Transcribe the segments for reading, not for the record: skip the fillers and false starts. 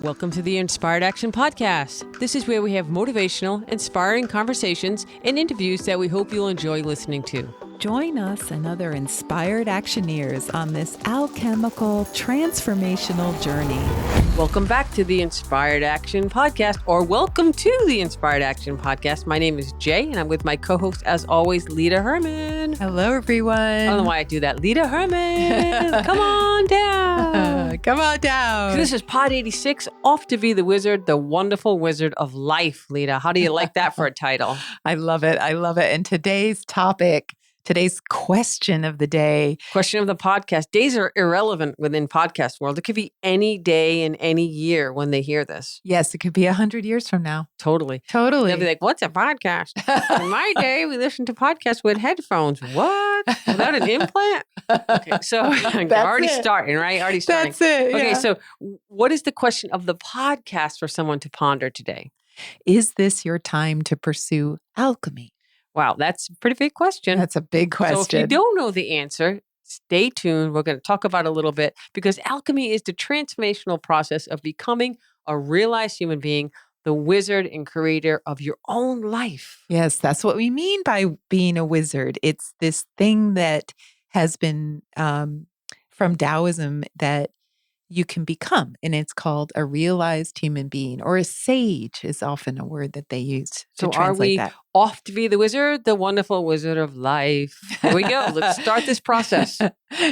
Welcome to the Inspired Action Podcast. This is where we have motivational, inspiring conversations and interviews that we hope you'll enjoy listening to. Join us and other inspired actioneers on this alchemical transformational journey. Welcome back to the Inspired Action Podcast, or welcome to the Inspired Action Podcast. My name is Jay, and I'm with my co-host, as always, Lita Herman. Hello, everyone. I don't know why I do that. Lita Herman, come on down. Come on down. This is Pod 86, off to be the wizard, the wonderful wizard of life. Lita, how do you like that for a title? I love it. I love it. And today's topic, today's question of the day. Question of the podcast. Days are irrelevant within podcast world. It could be any day in any year when they hear this. Yes, it could be 100 years from now. Totally. Totally. They'll be like, what's a podcast? In my day, we listened to podcasts with headphones. What? Without an implant? Okay, so already starting, right? Already starting. That's it. Yeah. Okay, so what is the question of the podcast for someone to ponder today? Is this your time to pursue alchemy? Wow, that's a pretty big question. That's a big question. So if you don't know the answer, stay tuned. We're going to talk about it a little bit because alchemy is the transformational process of becoming a realized human being, the wizard and creator of your own life. Yes, that's what we mean by being a wizard. It's this thing that has been from Taoism that you can become, and it's called a realized human being, or a sage is often a word that they use to So translate are we that. off to be the wizard, the wonderful wizard of life? Here we go. Let's start this process.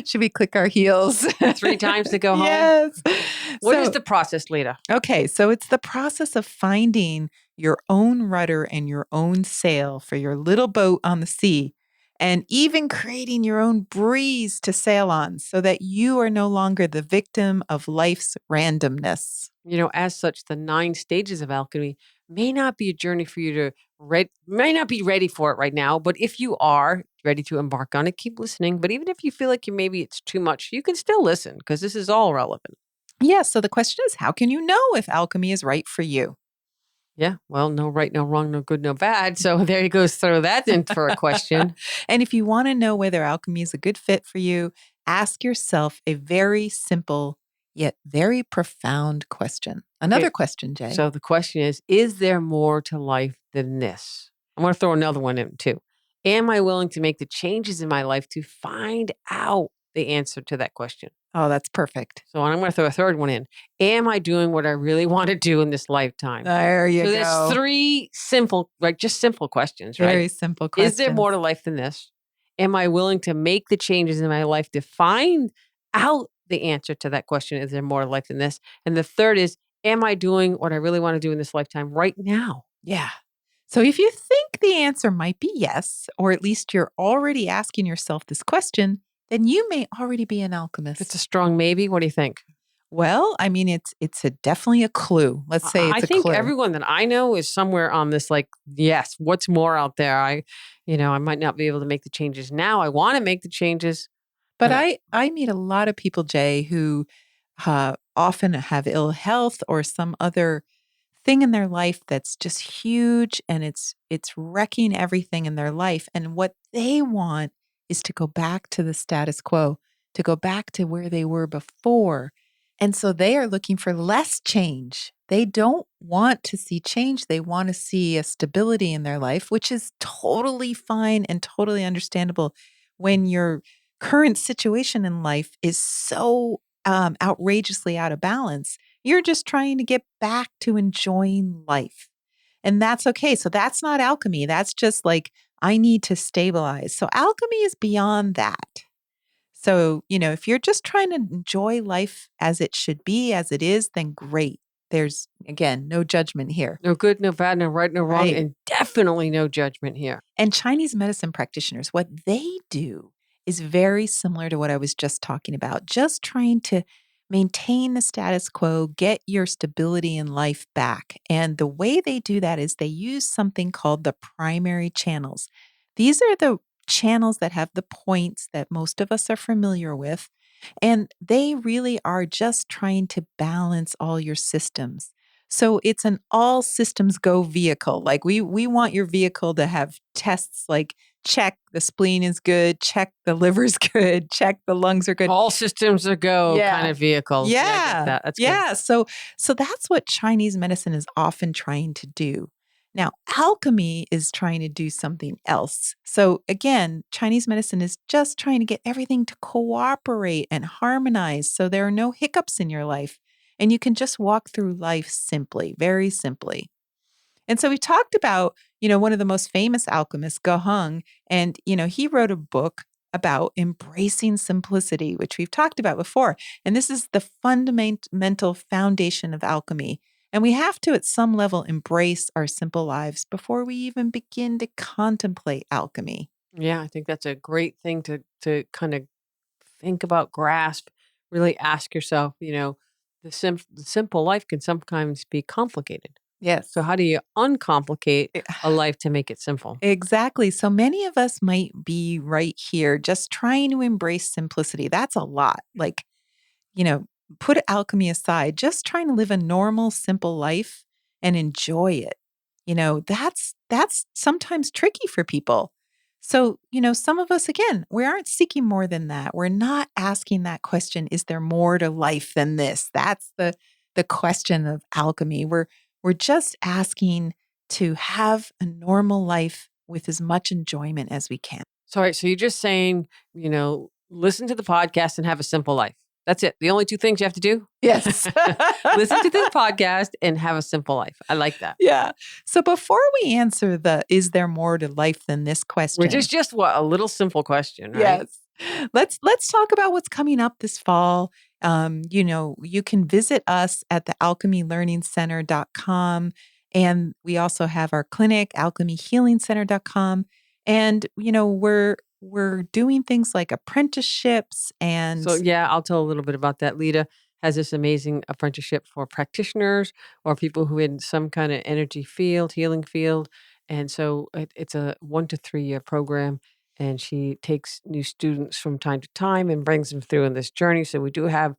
Should we click our heels 3 times to go home? Yes. What is the process, Lita? Okay, so it's the process of finding your own rudder and your own sail for your little boat on the sea, and even creating your own breeze to sail on so that you are no longer the victim of life's randomness. You know, as such, the 9 stages of alchemy may not be a journey for you to may not be ready for it right now, but if you are ready to embark on it, keep listening. But even if you feel like maybe it's too much, you can still listen because this is all relevant. Yeah, so the question is, how can you know if alchemy is right for you? Yeah, well, no right, no wrong, no good, no bad. So there you go. Throw that in for a question. And if you want to know whether alchemy is a good fit for you, ask yourself a very simple yet very profound question. Another question, Jay. So the question is there more to life than this? I'm going to throw another one in too. Am I willing to make the changes in my life to find out the answer to that question? Oh, that's perfect. So I'm going to throw a third one in. Am I doing what I really want to do in this lifetime? There you go. So there's 3 simple, just simple questions, right? Very simple questions. Is there more to life than this? Am I willing to make the changes in my life to find out the answer to that question? Is there more to life than this? And the third is, am I doing what I really want to do in this lifetime right now? Yeah. So if you think the answer might be yes, or at least you're already asking yourself this question, then you may already be an alchemist. It's a strong maybe. What do you think? Well, I mean, it's definitely a clue. Let's say it's a clue. I think everyone that I know is somewhere on this, like, yes, what's more out there? I might not be able to make the changes now. I want to make the changes. But I meet a lot of people, Jay, who often have ill health or some other thing in their life that's just huge, and it's wrecking everything in their life. And what they want is to go back to the status quo, to go back to where they were before. And so they are looking for less change. They don't want to see change. They want to see a stability in their life, which is totally fine and totally understandable when your current situation in life is so outrageously out of balance. You're just trying to get back to enjoying life. And that's okay. So that's not alchemy. That's just like, I need to stabilize. So alchemy is beyond that. So, if you're just trying to enjoy life as it should be, as it is, then great. There's, again, no judgment here. No good, no bad, no right, no wrong, Right. and definitely no judgment here. And Chinese medicine practitioners, what they do is very similar to what I was just talking about, just trying to maintain the status quo, get your stability in life back. And the way they do that is they use something called the primary channels. These are the channels that have the points that most of us are familiar with. And they really are just trying to balance all your systems. So it's an all systems go vehicle. Like we want your vehicle to have tests like check the spleen is good, check the liver's good, check the lungs are good. All systems a go kind Yeah. of vehicle. Yeah, I get Yeah. that. That's good. Yeah. So that's what Chinese medicine is often trying to do. Now, alchemy is trying to do something else. So again, Chinese medicine is just trying to get everything to cooperate and harmonize so there are no hiccups in your life and you can just walk through life simply, very simply. And so we talked about, one of the most famous alchemists, Goheng, and, he wrote a book about embracing simplicity, which we've talked about before. And this is the fundamental foundation of alchemy. And we have to, at some level, embrace our simple lives before we even begin to contemplate alchemy. Yeah, I think that's a great thing to kind of think about, grasp, really ask yourself, the simple life can sometimes be complicated. So Yes. how do you uncomplicate a life to make it simple? Exactly. So many of us might be right here just trying to embrace simplicity. That's a lot. Like, you know, put alchemy aside, just trying to live a normal, simple life and enjoy it. That's sometimes tricky for people. So, some of us again, we aren't seeking more than that. We're not asking that question, is there more to life than this? That's the question of alchemy. We're just asking to have a normal life with as much enjoyment as we can. So, right, so you're just saying, listen to the podcast and have a simple life. That's it. The only two things you have to do? Yes. Listen to the podcast and have a simple life. I like that. Yeah. So before we answer the is there more to life than this Which question? is just what a little simple question, right? Yes. Let's talk about what's coming up this fall. You can visit us at the alchemylearningcenter.com. And we also have our clinic, alchemyhealingcenter.com. And, we're doing things like apprenticeships and So yeah, I'll tell a little bit about that. Lita has this amazing apprenticeship for practitioners or people who in some kind of energy field, healing field. And so it's a 1 to 3 year program. And she takes new students from time to time and brings them through in this journey. So we do have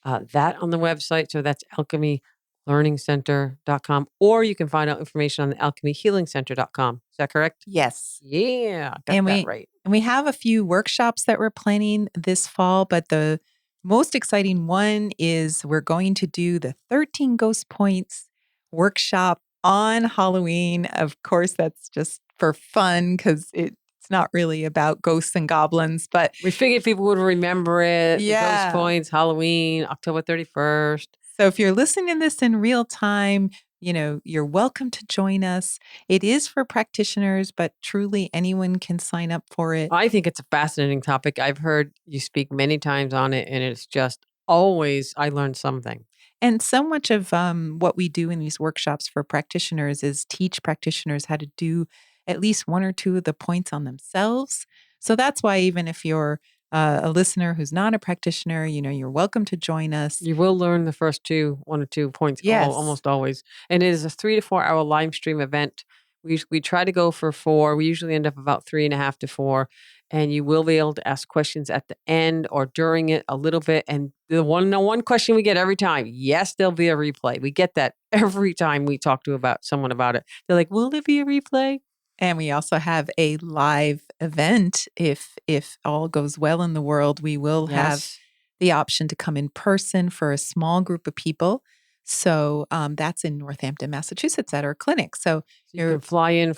that on the website. So that's alchemylearningcenter.com. Or you can find out information on the alchemyhealingcenter.com. Is that correct? yes. Yeah, got And that we right. and we have a few workshops that we're planning this fall, but the most exciting one is we're going to do the 13 Ghost Points workshop on Halloween. Of course, that's just for fun because it's not really about ghosts and goblins, but We figured people would remember it. The Ghost yeah. Points, Halloween, October 31st. So if you're listening to this in real time, you're welcome to join us. It is for practitioners, but truly anyone can sign up for it. I think it's a fascinating topic. I've heard you speak many times on it, and it's just always, I learned something. And so much of what we do in these workshops for practitioners is teach practitioners how to do at least one or two of the points on themselves. So that's why, even if you're a listener who's not a practitioner, you're welcome to join us. You will learn the first 1 or 2 points Yes. almost always. And it is a 3 to 4 hour live stream event. We try to go for 4. We usually end up about 3.5 to 4. And you will be able to ask questions at the end or during it a little bit. And the one question we get every time, yes, there'll be a replay. We get that every time we talk to someone about it. They're like, will there be a replay? And we also have a live event. If all goes well in the world, we will have Yes. the option to come in person for a small group of people. So that's in Northampton, Massachusetts at our clinic. So So you can fly in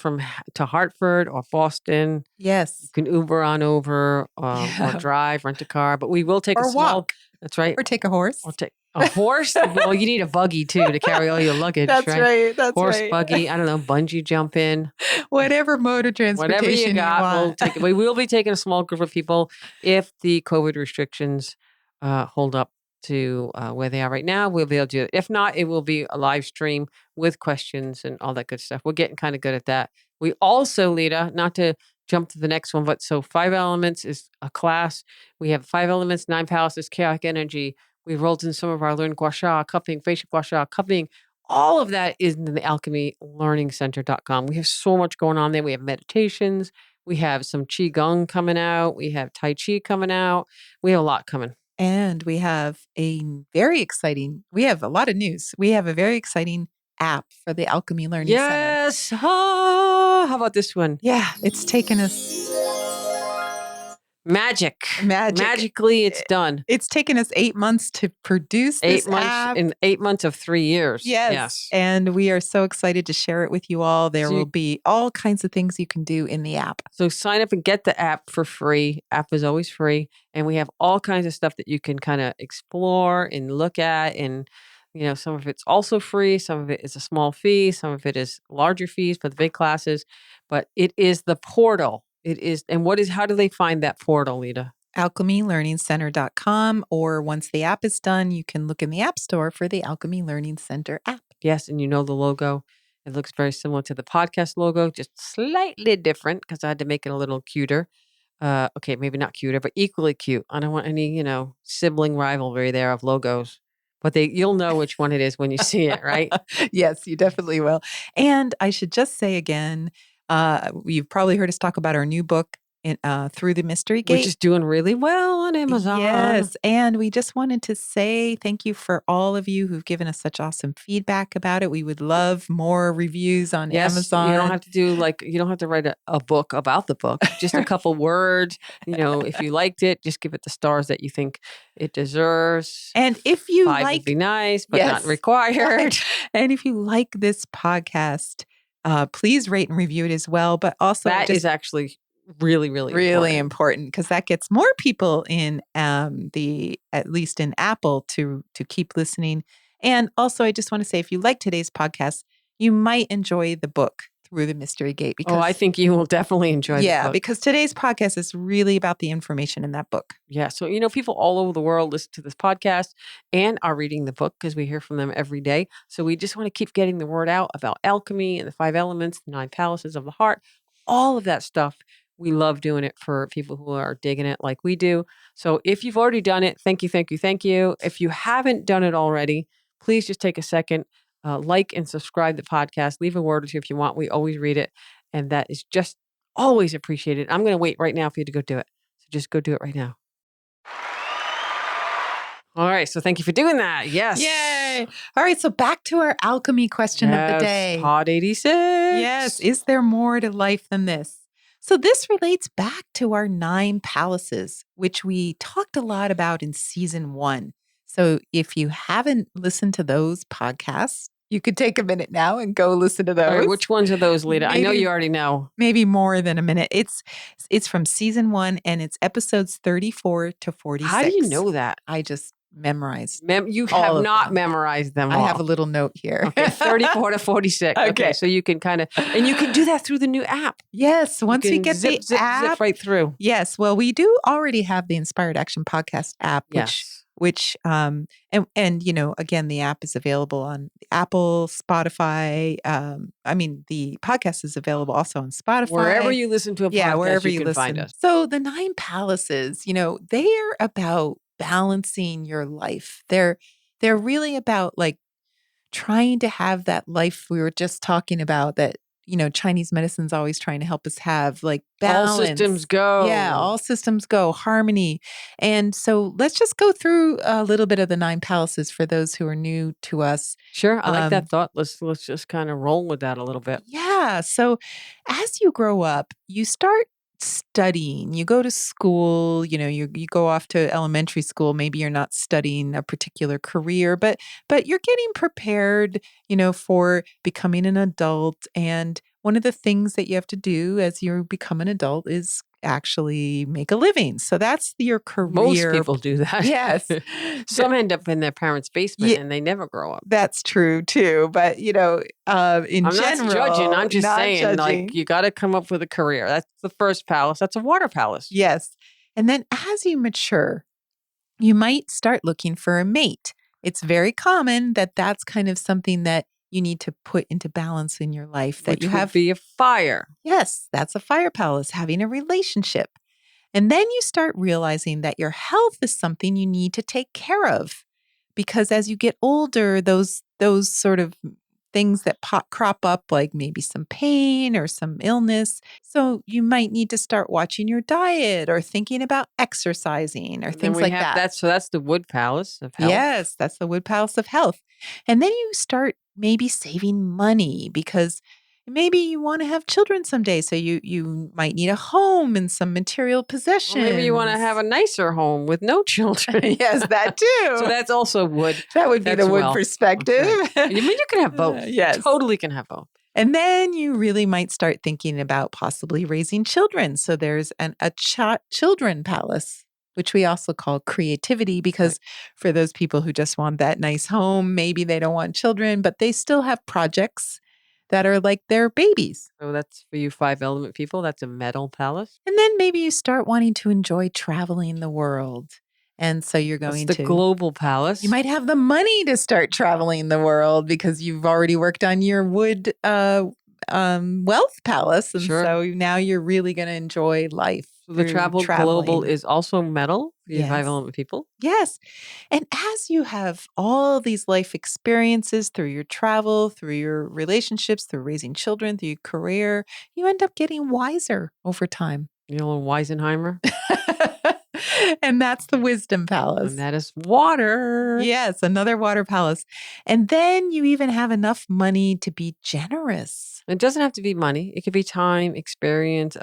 to Hartford or Boston. You yes. can Uber on over or Yeah. drive, rent a car. But we will take a Or small. walk That's right. or take a horse. Or take a horse. Well, you need a buggy too to carry all your luggage, That's right? right. That's Horse, right. buggy. I don't know. Bungee jumping. Whatever mode of Whatever you transportation you got, we'll want. take it. We will be taking a small group of people if the COVID restrictions hold up to where they are right now. We'll be able to do it. If not, it will be a live stream with questions and all that good stuff. We're getting kind of good at that. We also, Lita, not to jump to the next one, but so 5 Elements is a class. We have 5 Elements, 9 Palaces, chaotic energy. We rolled in some of our learned gua sha, cupping, facial gua sha, cupping. All of that is in the alchemylearningcenter.com. We have so much going on there. We have meditations. We have some Qigong coming out. We have Tai Chi coming out. We have a lot coming. And we have we have a lot of news. We have a very exciting app for the Alchemy Learning Center. Yes. Ah, how about this one? Yeah, it's taken us Magic. Magic. Magically, it's done. It's taken us 8 months to produce 8 this months app. in 8 months of 3 years. Yes. And we are so excited to share it with you all. There So will be all kinds of things you can do in the app. So sign up and get the app for free. App is always free. And we have all kinds of stuff that you can kind of explore and look at. And, some of it's also free. Some of it is a small fee. Some of it is larger fees for the big classes. But it is the portal. It is. And how do they find that portal, Lita? alchemylearningcenter.com, or once the app is done, you can look in the App Store for the Alchemy Learning Center app. Yes, and the logo. It looks very similar to the podcast logo, just slightly different because I had to make it a little cuter. Okay, maybe not cuter, but equally cute. I don't want any, sibling rivalry there of logos. But you'll know which one it is when you see it, right? Yes, you definitely will. And I should just say again, you've probably heard us talk about our new book, Through the Mystery Gate. Which is doing really well on Amazon. Yes. And we just wanted to say thank you for all of you who've given us such awesome feedback about it. We would love more reviews on Amazon. You don't have to you don't have to write a book about the book, just a couple words. If you liked it, just give it the stars that you think it deserves. And if you 5 would be nice, but not required. And if you like this podcast, please rate and review it as well. But also that is actually really important because that gets more people in at least in Apple to keep listening. And also, I just want to say, if you like today's podcast, you might enjoy the book Through the Mystery Gate. Because I think you will definitely enjoy the book. Because today's podcast is really about the information in that book. Yeah. So, people all over the world listen to this podcast and are reading the book because we hear from them every day. So we just want to keep getting the word out about alchemy and the 5 elements, the 9 palaces of the heart, all of that stuff. We love doing it for people who are digging it like we do. So if you've already done it, thank you, thank you, thank you. If you haven't done it already, please just take a second, like and subscribe the podcast. Leave a word or two if you want. We always read it. And that is just always appreciated. I'm going to wait right now for you to go do it. So just go do it right now. All right. So thank you for doing that. Yes. Yay. All right. So back to our alchemy question of the day. Pod 86. Yes. Is there more to life than this? So this relates back to our 9 palaces, which we talked a lot about in season 1. So if you haven't listened to those podcasts, you could take a minute now and go listen to those. All right, which ones are those, Lita? I know you already know. Maybe more than a minute. It's from season 1 and it's episodes 34 to 46. How do you know that? I just memorized. You have not memorized them all. I have a little note here. Okay, 34 to 46. Okay, so you can and you can do that through the new app. Yes, once we get the app. Zip right through. Yes, well, we do already have the Inspired Action Podcast app, which again, the app is available on Apple, Spotify. The podcast is available also on Spotify. Wherever you listen to a podcast, wherever you can listen. find us. So the 9 palaces, they are about balancing your life. They're really about trying to have that life we were just talking about that, Chinese medicine's always trying to help us have balance. All systems go. Yeah, all systems go, harmony. And so let's just go through a little bit of the 9 palaces for those who are new to us. Sure. I like that thought. Let's just kind of roll with that a little bit. Yeah. So as you grow up, you start studying, you go to school, you go off to elementary school. Maybe you're not studying a particular career, but you're getting prepared, for becoming an adult. And one of the things that you have to do as you become an adult is actually make a living. So that's your career. Most people do that. Yes. Some end up in their parents' basement and they never grow up. That's true too. But, in general. I'm not judging. I'm just saying, you got to come up with a career. That's the first palace. That's a water palace. Yes. And then as you mature, you might start looking for a mate. It's very common that that's kind of something that you need to put into balance in your life. That Which you have would be a fire. Yes, that's a fire palace, having a relationship. And then you start realizing that your health is something you need to take care of. Because as you get older, those sort of things that crop up, like maybe some pain or some illness. So you might need to start watching your diet or thinking about exercising or things like that. So that's the wood palace of health. Yes, that's the wood palace of health. And then you start maybe saving money because Maybe you want to have children someday, so you might need a home and some material Or possessions. maybe you want to have a nicer home with no children. Yes, that too. So that's also wood. That would be That's the wood wealth. perspective. That's right. You mean you can have both. Yes. You totally can have both. And then you really might start thinking about possibly raising children. So there's a children palace, which we also call creativity, because for those people who just want that nice home, maybe they don't want children, but they still have projects that are like their babies. So that's for you 5-element people. That's a metal palace. And then maybe you start wanting to enjoy traveling the world. And so you're That's going the to global palace. You might have the money to start traveling the world because you've already worked on your wood wealth palace. And Sure. so now you're really going to enjoy life. So the travel global is also metal for you Yes. 5-element people. Yes. And as you have all these life experiences through your travel, through your relationships, through raising children, through your career, you end up getting wiser over time. You know, little Weisenheimer. And that's the wisdom palace. And that is water. Yes, another water palace. And then you even have enough money to be generous. It doesn't have to be money. It could be time, experience,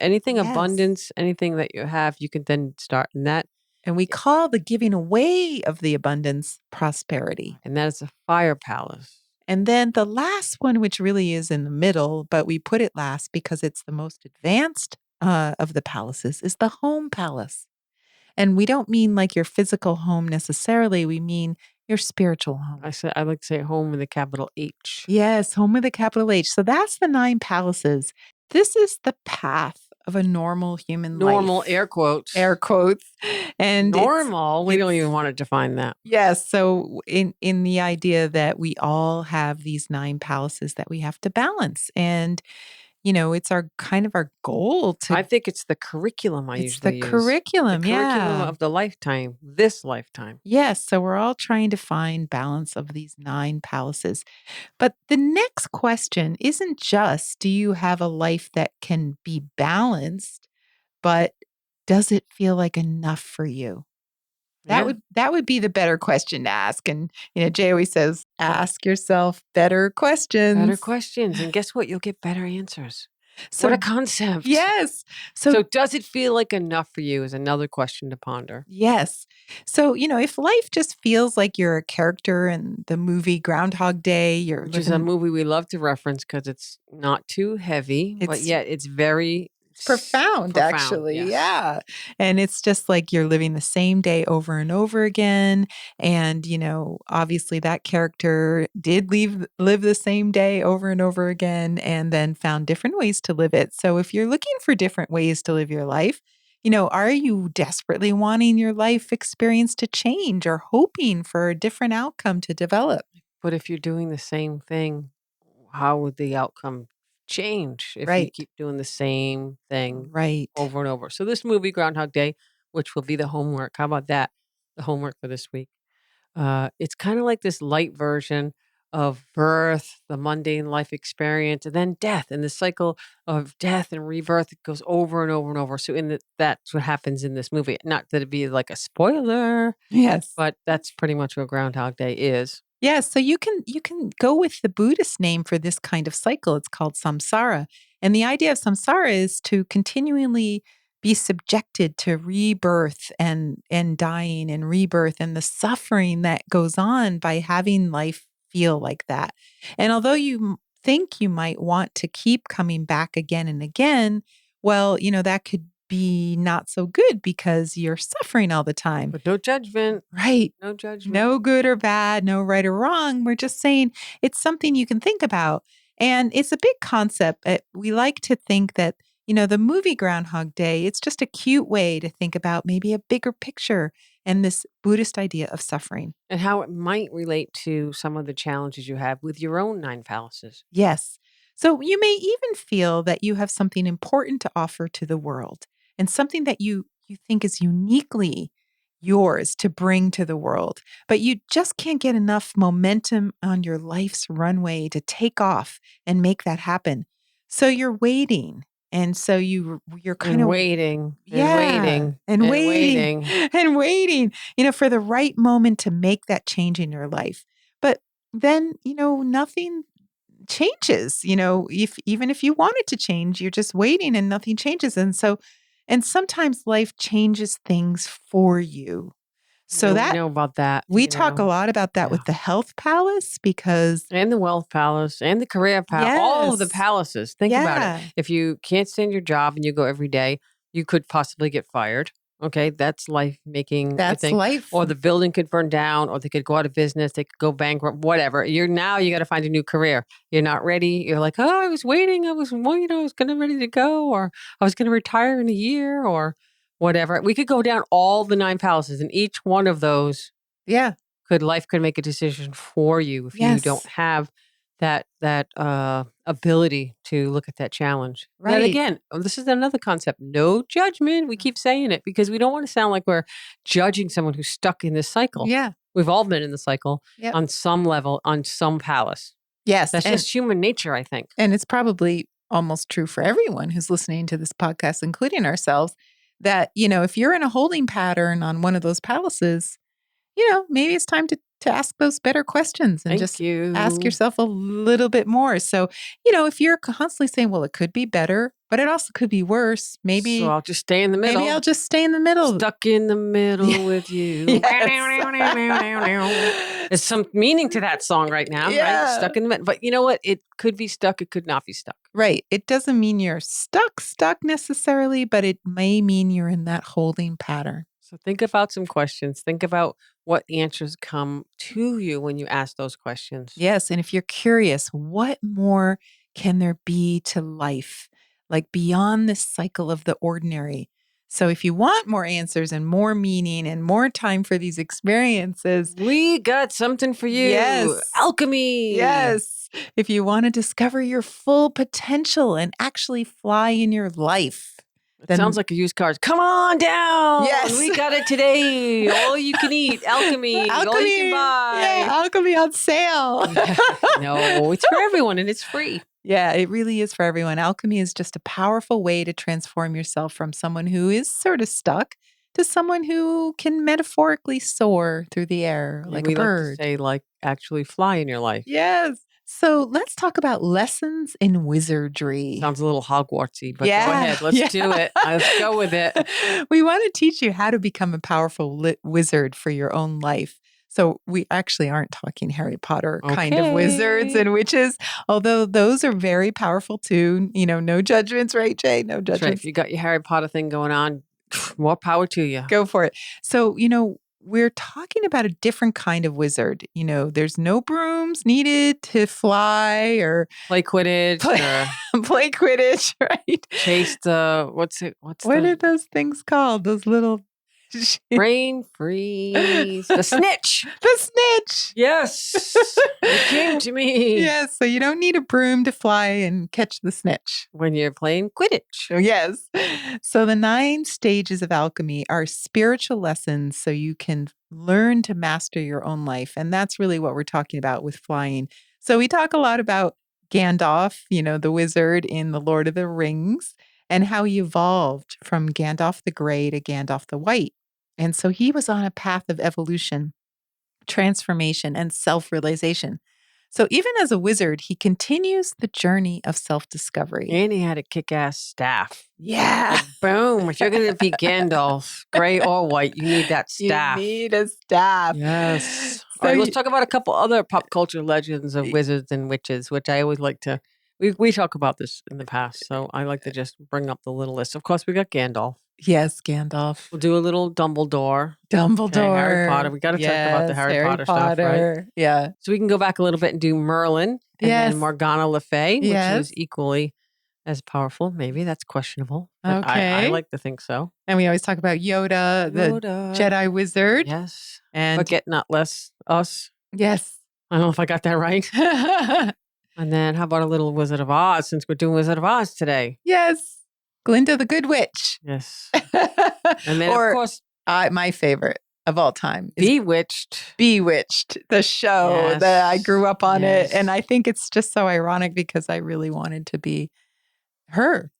anything Yes. abundance, anything that you have, you can then start in that. And we call the giving away of the abundance prosperity. And that is a fire palace. And then the last one, which really is in the middle, but we put it last because it's the most advanced of the palaces, is the home palace. And we don't mean like your physical home necessarily. We mean your spiritual home. I like to say home with a capital H. Yes, home with a capital H. So that's the 9 palaces. This is the path of a normal human life. Normal, air quotes. Air quotes. And normal. We don't even want to define that. Yes. So in the idea that we all have these 9 palaces that we have to balance. And it's our kind of our goal to. I think it's the curriculum I usually use. It's the curriculum, the curriculum of the lifetime, this lifetime. Yes. So we're all trying to find balance of these 9 palaces. But the next question isn't just, do you have a life that can be balanced, but does it feel like enough for you? That would be the better question to ask. And Jay always says, ask yourself better questions. Better questions. And guess what? You'll get better answers. So, what a concept. Yes. So does it feel like enough for you is another question to ponder. Yes. So, if life just feels like you're a character in the movie Groundhog Day, which is a movie we love to reference because it's not too heavy, but yet it's very profound, actually. Yes. Yeah. And it's just like you're living the same day over and over again. And, obviously that character did live the same day over and over again and then found different ways to live it. So if you're looking for different ways to live your life, are you desperately wanting your life experience to change or hoping for a different outcome to develop? But if you're doing the same thing, how would the outcome change if you keep doing the same thing over and over? So this movie, Groundhog Day, which will be the homework. How about that? The homework for this week. It's kind of like this light version of birth, the mundane life experience, and then death, and the cycle of death and rebirth. It goes over and over and over. So that's what happens in this movie. Not that it'd be like a spoiler. Yes. But that's pretty much what Groundhog Day is. Yes, so you can go with the Buddhist name for this kind of cycle. It's called samsara. And the idea of samsara is to continually be subjected to rebirth and dying and rebirth and the suffering that goes on by having life feel like that. And although you think you might want to keep coming back again and again, well, that could be not so good because you're suffering all the time. But no judgment. Right. No judgment. No good or bad, no right or wrong. We're just saying it's something you can think about. And it's a big concept. We like to think that, the movie Groundhog Day, it's just a cute way to think about maybe a bigger picture and this Buddhist idea of suffering. And how it might relate to some of the challenges you have with your own 9 palaces. Yes. So you may even feel that you have something important to offer to the world and something that you think is uniquely yours to bring to the world, but you just can't get enough momentum on your life's runway to take off and make that happen. So you're waiting. And so you're kind of waiting and waiting, for the right moment to make that change in your life. But then, changes. If even if you want it to change, you're just waiting and nothing changes. And sometimes life changes things for you. So Yeah, we that know about that, we talk a lot about that Yeah. with the health palace because And the wealth palace and the career palace, all of the yes. palaces. Think about it. Yeah. If you can't stand your job and you go every day, you could possibly get fired. Okay, that's life making a That's thing. life. Or the building could burn down, or they could go out of business, they could go bankrupt, whatever. You got to find a new career. You're not ready. You're like, oh, I was waiting. I was, well, I was gonna ready to go, or I was gonna retire in a year, or whatever. We could go down all the 9 palaces, and each one of those Yeah. life could make a decision for you if you don't Yes. have that ability to look at that challenge. That Right. again, this is another concept. No judgment. We keep saying it because we don't want to sound like we're judging someone who's stuck in this cycle. Yeah. We've all been in the cycle Yep. on some level, on some palace. Yes. That's just human nature, I think. And it's probably almost true for everyone who's listening to this podcast, including ourselves, that, if you're in a holding pattern on one of those palaces, maybe it's time to ask those better questions and Thank just you. ask yourself a little bit more. So, if you're constantly saying, well, it could be better, but it also could be worse, maybe So I'll just stay in the middle. maybe I'll just stay in the middle. Stuck in the middle with you. There's some meaning to that song right now, right? Stuck in the middle. But you know what? It could be stuck. It could not be stuck. Right. It doesn't mean you're stuck necessarily, but it may mean you're in that holding pattern. So think about some questions. Think about what answers come to you when you ask those questions. Yes. And if you're curious, what more can there be to life, like beyond this cycle of the ordinary? So if you want more answers and more meaning and more time for these experiences, we got something for you. Yes. Alchemy. Yes. If you want to discover your full potential and actually fly in your life. It sounds like a used car. Come on down. Yes. We got it today. All you can eat. Alchemy. All you can buy. Yeah, Alchemy on sale. No, it's for everyone and it's free. Yeah, it really is for everyone. Alchemy is just a powerful way to transform yourself from someone who is sort of stuck to someone who can metaphorically soar through the air like a bird. Like to say, like, actually fly in your life. Yes. So let's talk about lessons in wizardry. Sounds a little Hogwartsy, but go ahead. Let's do it. Let's go with it. We want to teach you how to become a powerful wizard for your own life. So we actually aren't talking Harry Potter kind of wizards and witches, although those are very powerful too. No judgments, right, Jay? No judgments. Right. If you got your Harry Potter thing going on, more power to you. Go for it. So, we're talking about a different kind of wizard. There's no brooms needed to fly or play Quidditch. Play Quidditch, right? Chase the what are those things called? Those little brain freeze. The snitch. The snitch. Yes. It came to me. Yes. So you don't need a broom to fly and catch the snitch. When you're playing Quidditch. Oh, yes. So the 9 stages of alchemy are spiritual lessons so you can learn to master your own life. And that's really what we're talking about with flying. So we talk a lot about Gandalf, the wizard in The Lord of the Rings, and how he evolved from Gandalf the Grey to Gandalf the White. And so he was on a path of evolution, transformation, and self-realization. So even as a wizard, he continues the journey of self-discovery. And he had a kick-ass staff. Yeah. Like, boom. If you're going to be Gandalf, gray or white, you need that staff. You need a staff. Yes. So all right, let's talk about a couple other pop culture legends of wizards and witches, which I always like to... We talk about this in the past, so I like to just bring up the little list. Of course, we got Gandalf. Yes, Gandalf. We'll do a little Dumbledore. Okay, Harry Potter. We got to talk about the Harry Potter stuff, right? Yeah. So we can go back a little bit and do Merlin and then Morgana Le Fay, which is equally as powerful. Maybe that's questionable. But I like to think so. And we always talk about Yoda, the Jedi wizard. Yes. And Forget not less us. Yes. I don't know if I got that right. And then how about a little Wizard of Oz, since we're doing Wizard of Oz today? Yes. Glinda the Good Witch. Yes. And then, of course, my favorite of all time is Bewitched. Bewitched, the show that I grew up on it. And I think it's just so ironic because I really wanted to be her.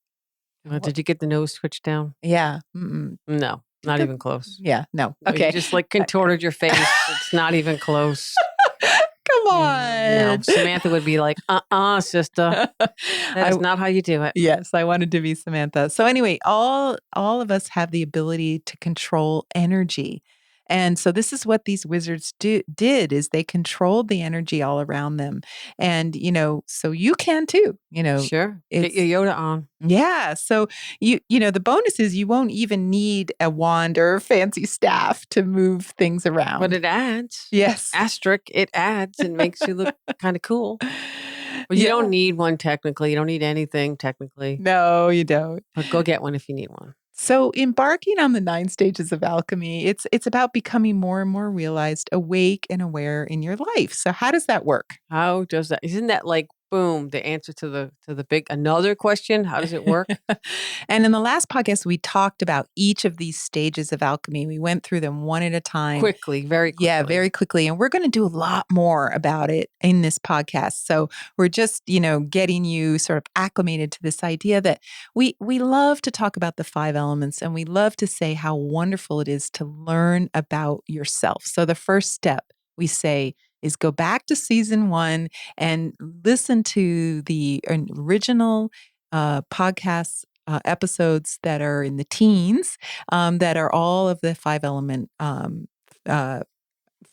Well, did you get the nose twitched down? Yeah. No, not even close. Yeah, no. Okay. You just like contorted your face. It's not even close. Come No, on. Samantha would be like, sister. That I is not how you do it. Yes, I wanted to be Samantha. So anyway, all of us have the ability to control energy. And so this is what these wizards did is they controlled the energy all around them. And so you can too. Sure. Get It's your Yoda on. yeah. So the bonus is you won't even need a wand or a fancy staff to move things But around. it adds. Yes. Asterisk, it adds and makes you look kind of cool. But you don't Yeah. need one technically. You don't need anything technically. No, you don't. But go get one if you need one. So embarking on the 9 stages of alchemy, it's about becoming more and more realized, awake and aware in your life. So how does that work? How does that? Isn't that like boom, the answer to the big another question? How does it work? And in the last podcast, we talked about each of these stages of alchemy. We went through them one at a time. Quickly, very quickly. Yeah, very quickly. And we're going to do a lot more about it in this podcast. So we're just, getting you sort of acclimated to this idea that we love to talk about the 5 elements and we love to say how wonderful it is to learn about yourself. So the first step we say is go back to season 1 and listen to the original podcasts episodes that are in the teens that are all of the 5 element uh,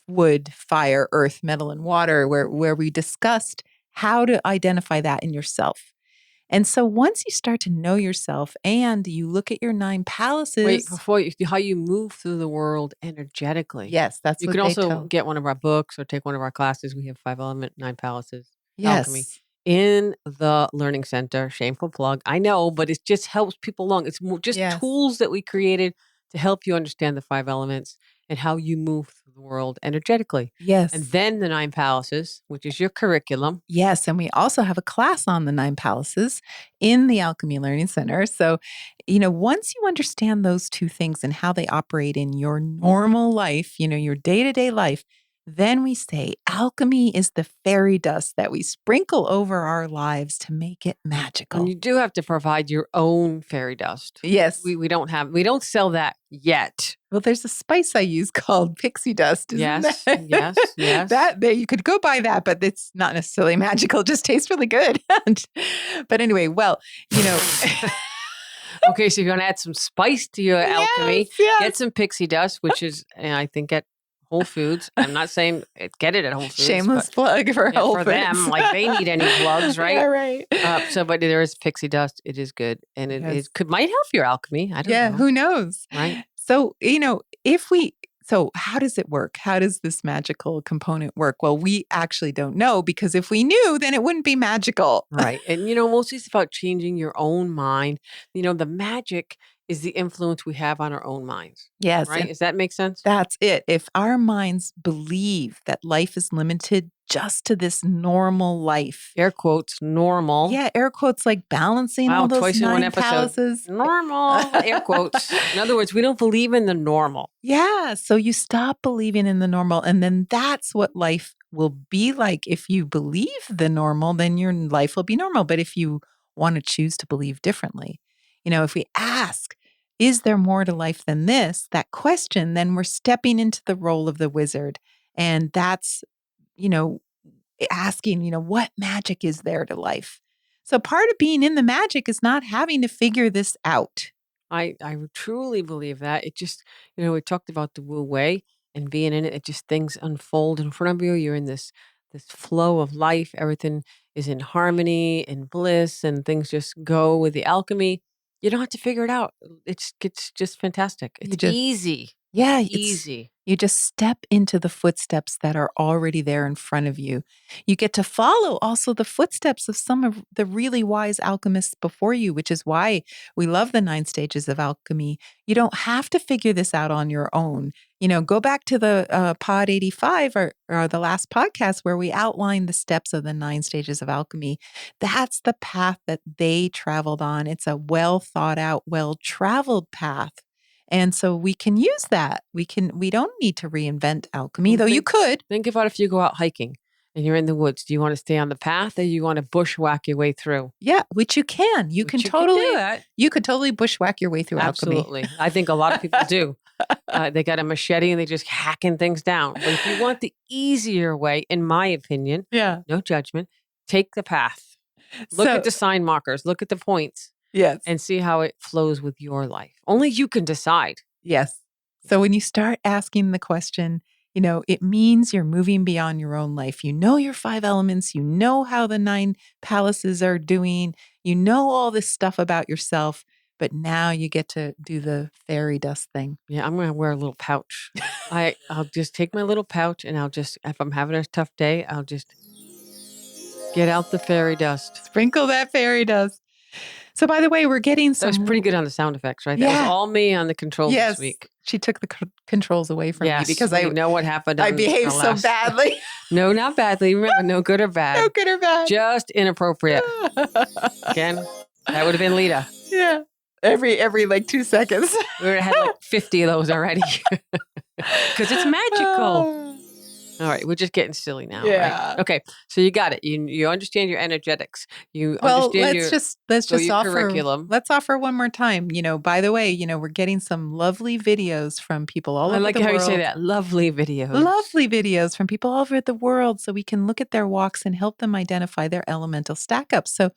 wood, fire, earth, metal, and water, where we discussed how to identify that in yourself. And so once you start to know yourself and you look at your 9 palaces. Wait, before you, how you move through the world energetically. Yes, that's You what can they also tell. get one of our books or take one of our classes. We have 5 element, 9 palaces, alchemy Yes. in the learning center. Shameful plug. I know, but it just helps people along. It's just Yes. tools that we created to help you understand the 5 elements and how you move through the world energetically. Yes. And then the 9 palaces, which is your curriculum. Yes. And we also have a class on the 9 palaces in the Alchemy Learning Center. So, once you understand those 2 things and how they operate in your normal life, your day to day life, then we say alchemy is the fairy dust that we sprinkle over our lives to make it magical. And you do have to provide your own fairy dust. Yes. We don't sell that yet. Well, there's a spice I use called pixie dust. Isn't Yes, that? yes. That you could go buy that, but it's not necessarily magical. It just tastes really good. But anyway, well, Okay, so you're going to add some spice to your alchemy. Yes. Get some pixie dust, which is, I think, at Whole Foods. I'm not saying get it at Whole Foods. Shameless plug for Whole Foods. For them, like they need any plugs, right? Yeah, right. But there is pixie might help your alchemy. I don't know. Yeah, who knows? Right. So, so how does it work? How does this magical component work? Well, we actually don't know because if we knew, then it wouldn't be magical. Right. And, mostly it's about changing your own mind. The magic is the influence we have on our own minds. Yes. Right. Does that make sense? That's it. If our minds believe that life is limited just to this normal life. Air quotes, normal. Yeah, air quotes like balancing all those twice in 9 one episode. palaces. Normal, air quotes. In other words, we don't believe in the normal. Yeah, so you stop believing in the normal, and then that's what life will be like. If you believe the normal, then your life will be normal. But if you want to choose to believe differently, if we ask, is there more to life than this? That question, then we're stepping into the role of the wizard. And that's, asking, what magic is there to life? So part of being in the magic is not having to figure this out. I truly believe that. It just, we talked about the Wu Wei and being in it. It just things unfold in front of you. You're in this flow of life. Everything is in harmony and bliss, and things just go with the alchemy. You don't have to figure it out. It's just fantastic. It's easy. Yeah, it's easy. You just step into the footsteps that are already there in front of you. You get to follow also the footsteps of some of the really wise alchemists before you, which is why we love the 9 stages of alchemy. You don't have to figure this out on your own. Go back to the pod 85 or the last podcast where we outlined the steps of the 9 stages of alchemy. That's the path that they traveled on. It's a well thought out, well traveled path. And so we can use that. We don't need to reinvent alchemy, though you could. Think about if you go out hiking and you're in the woods. Do you want to stay on the path or you want to bushwhack your way through? Yeah, which you can. You can totally do that. You could totally bushwhack your way through alchemy. Absolutely. I think a lot of people do. They got a machete and they just hacking things down. But if you want the easier way, in my opinion, Yeah. no judgment, take the path. Look So at the sign markers, look at the points, yes. and see how it flows with your life. Only you can decide. Yes. So when you start asking the question, it means you're moving beyond your own life. You know your 5 elements. You know how the 9 palaces are doing. You know all this stuff about yourself. But now you get to do the fairy dust thing. Yeah, I'm gonna wear a little pouch. I'll just take my little pouch and I'll just, if I'm having a tough day, I'll just get out the fairy dust. Sprinkle that fairy dust. So by the way, we're getting That was some. pretty good on the sound effects, right? That was Yeah. all me on the controls this Yes. week. She took the controls away from me Yes, because we know what happened I on behaved our so last. badly. No, not badly. Remember, no good or bad. No good or bad. Just inappropriate. Again, that would have been Lita. Yeah. Every like 2 seconds. We would have had like 50 of those already. Because it's magical. All right, we're just getting silly now, Yeah. right? Okay, so you got it. You understand your energetics. You Well, understand let's just your offer curriculum. let's offer one more time. By the way, we're getting some lovely videos from people all I over like the how world. you say that. Lovely videos. Lovely videos from people all over the world so we can look at their walks and help them identify their elemental stack ups. So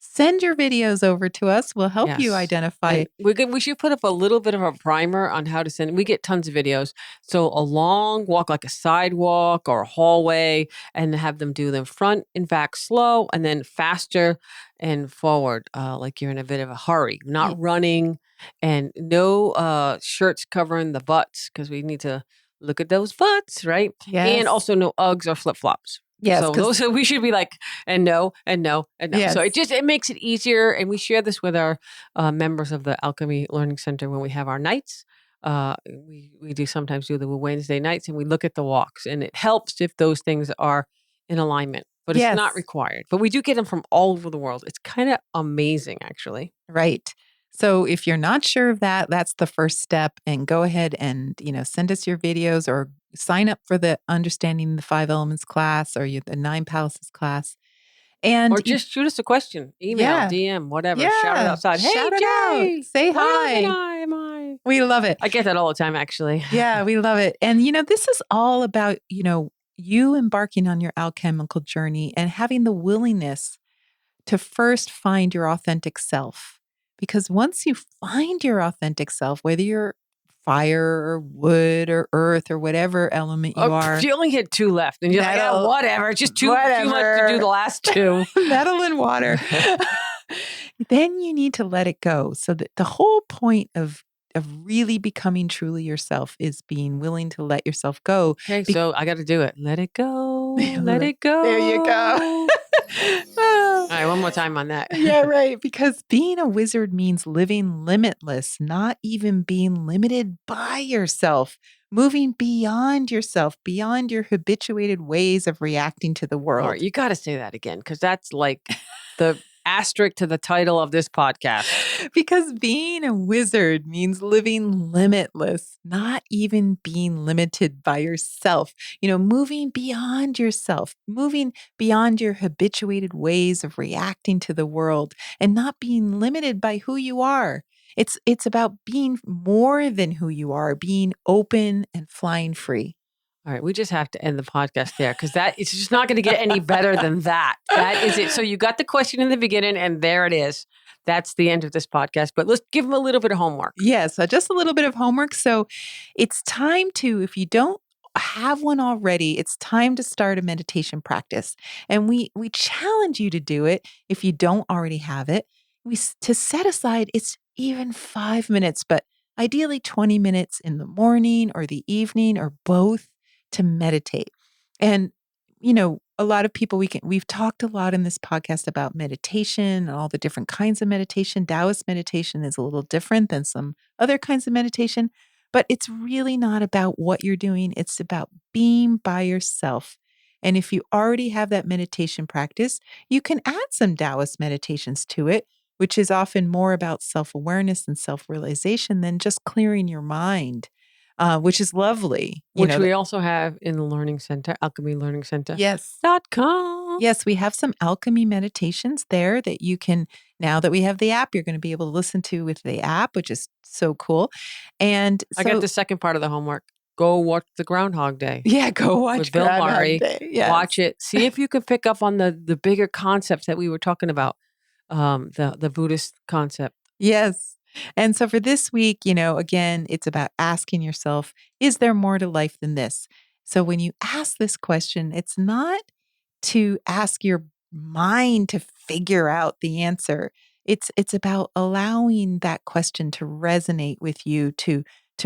send your videos over to us. We'll help you Yes. identify. And we should put up a little bit of a primer on how to send. We get tons of videos. So a long walk, like a sidewalk or a hallway, and have them do them front and back slow, and then faster and forward, like you're in a bit of a hurry, not running, and no shirts covering the butts because we need to look at those butts, right? Yes. And also no Uggs or flip flops. Yes, So those we should be like, and no, and no, and no. Yes. So it makes it easier, and we share this with our members of the Alchemy Learning Center when we have our nights. We do sometimes do the Wednesday nights, and we look at the walks, and it helps if those things are in alignment. But it's not required. But we do get them from all over the world. It's kind of amazing, actually. Right. So if you're not sure of that, that's the first step. And go ahead and, send us your videos or sign up for the Understanding the 5 Elements class or the 9 Palaces class. Or just shoot us a question, email, DM, whatever. Yeah. Shout it outside. Hey, Shout it Jay, out. Say what hi. am I? We love it. I get that all the time, actually. Yeah, we love it. And, this is all about, you embarking on your alchemical journey and having the willingness to first find your authentic self. Because once you find your authentic self, whether you're fire or wood or earth or whatever element you are. You only had 2 left. And you're like, yeah, whatever. It's just too much to do the last 2. Metal and water. Then you need to let it go. So that the whole point of really becoming truly yourself is being willing to let yourself go. Okay, so I got to do it. Let it go. Let it go. There you go. All right, one more time on that. Yeah, right. Because being a wizard means living limitless, not even being limited by yourself, moving beyond yourself, beyond your habituated ways of reacting to the world. All right, you got to say that again because that's like the asterisk to the title of this podcast. Because being a wizard means living limitless, not even being limited by yourself. Moving beyond yourself, moving beyond your habituated ways of reacting to the world and not being limited by who you are. It's about being more than who you are, being open and flying free. All right, we just have to end the podcast there because it's just not going to get any better than that. That is it. So you got the question in the beginning, and there it is. That's the end of this podcast. But let's give them a little bit of homework. Yes, just a little bit of homework. So it's time to, if you don't have one already, it's time to start a meditation practice. And we challenge you to do it if you don't already have it. To set aside, it's even 5 minutes, but ideally 20 minutes in the morning or the evening or both to meditate. And, a lot of people, we've talked a lot in this podcast about meditation and all the different kinds of meditation. Taoist meditation is a little different than some other kinds of meditation, but it's really not about what you're doing. It's about being by yourself. And if you already have that meditation practice, you can add some Taoist meditations to it, which is often more about self-awareness and self-realization than just clearing your mind. Which is lovely. Which we also have in the Learning Center, Alchemy Learning Center. Yes. .com. Yes, we have some alchemy meditations there that you can Now that we have the app, you're going to be able to listen to with the app, which is so cool. And I got so, the second part of the homework. Go watch the Groundhog Day yeah, go with watch Bill Groundhog Murray. Day. Yes. Watch it. See if you can pick up on the bigger concepts that we were talking about. The Buddhist concept. Yes. And so for this week, again, it's about asking yourself, is there more to life than this? So when you ask this question, it's not to ask your mind to figure out the answer. It's about allowing that question to resonate with you, to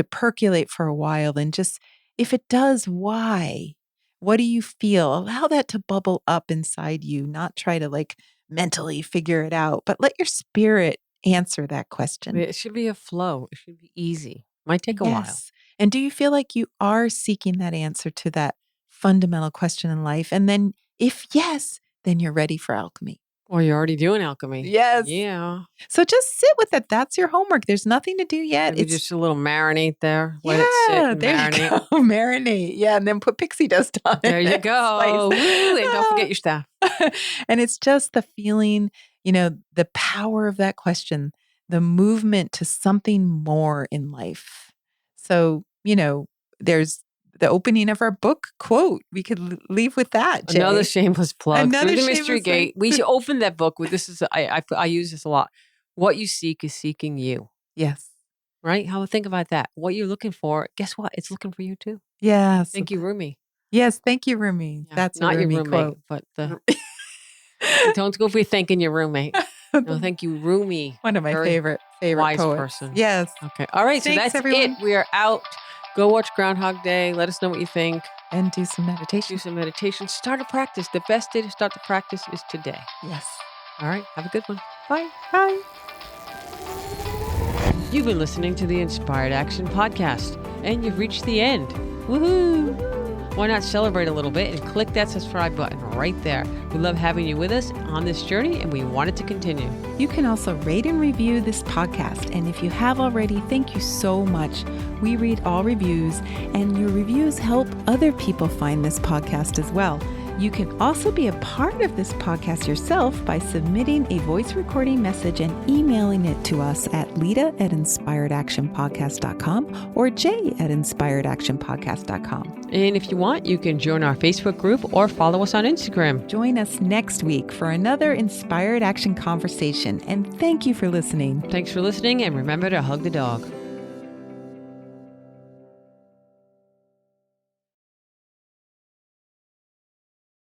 percolate for a while, and just if it does, why? What do you feel? Allow that to bubble up inside you, not try to mentally figure it out, but let your spirit answer that question. It should be a flow. It should be easy. Might take a while. Yes. And do you feel like you are seeking that answer to that fundamental question in life? And then if yes, then you're ready for alchemy. Or you're already doing alchemy. Yes. Yeah. So just sit with it. That's your homework. There's nothing to do yet. Maybe just a little marinate there. Let it sit yeah, and there marinate. you go. Marinate. Yeah, and then put pixie dust on it. There you go. Slice. Woo, and don't forget your staff. And it's just the feeling, the power of that question, the movement to something more in life. So, there's the opening of our book quote. We could leave with that, Jay. Another shameless plug. Another Through the Mystery shameless Gate. We should open that book with this. I use this a lot. What you seek is seeking you. Yes. Right? How think about that. What you're looking for, guess what? It's looking for you too. Yes. Thank you, Rumi. Yes, thank you, Rumi. Yeah, That's not a Rumi your roommate, quote. but don't go be thanking your roommate. No, thank you, Rumi. One of my Very favorite wise poets. person. Yes. Okay. All right. So Thanks, that's everyone. it. We are out. Go watch Groundhog Day. Let us know what you think. And do some meditation. Do some meditation. Start a practice. The best day to start the practice is today. Yes. All right. Have a good one. Bye. Bye. You've been listening to the Inspired Action Podcast, and you've reached the end. Woohoo! Why not celebrate a little bit and click that subscribe button right there? We love having you with us on this journey, and we want it to continue. You can also rate and review this podcast. And if you have already, thank you so much. We read all reviews, and your reviews help other people find this podcast as well. You can also be a part of this podcast yourself by submitting a voice recording message and emailing it to us at lita@inspiredactionpodcast.com or jay@inspiredactionpodcast.com. And if you want, you can join our Facebook group or follow us on Instagram. Join us next week for another Inspired Action conversation. And thank you for listening. Thanks for listening, and remember to hug the dog.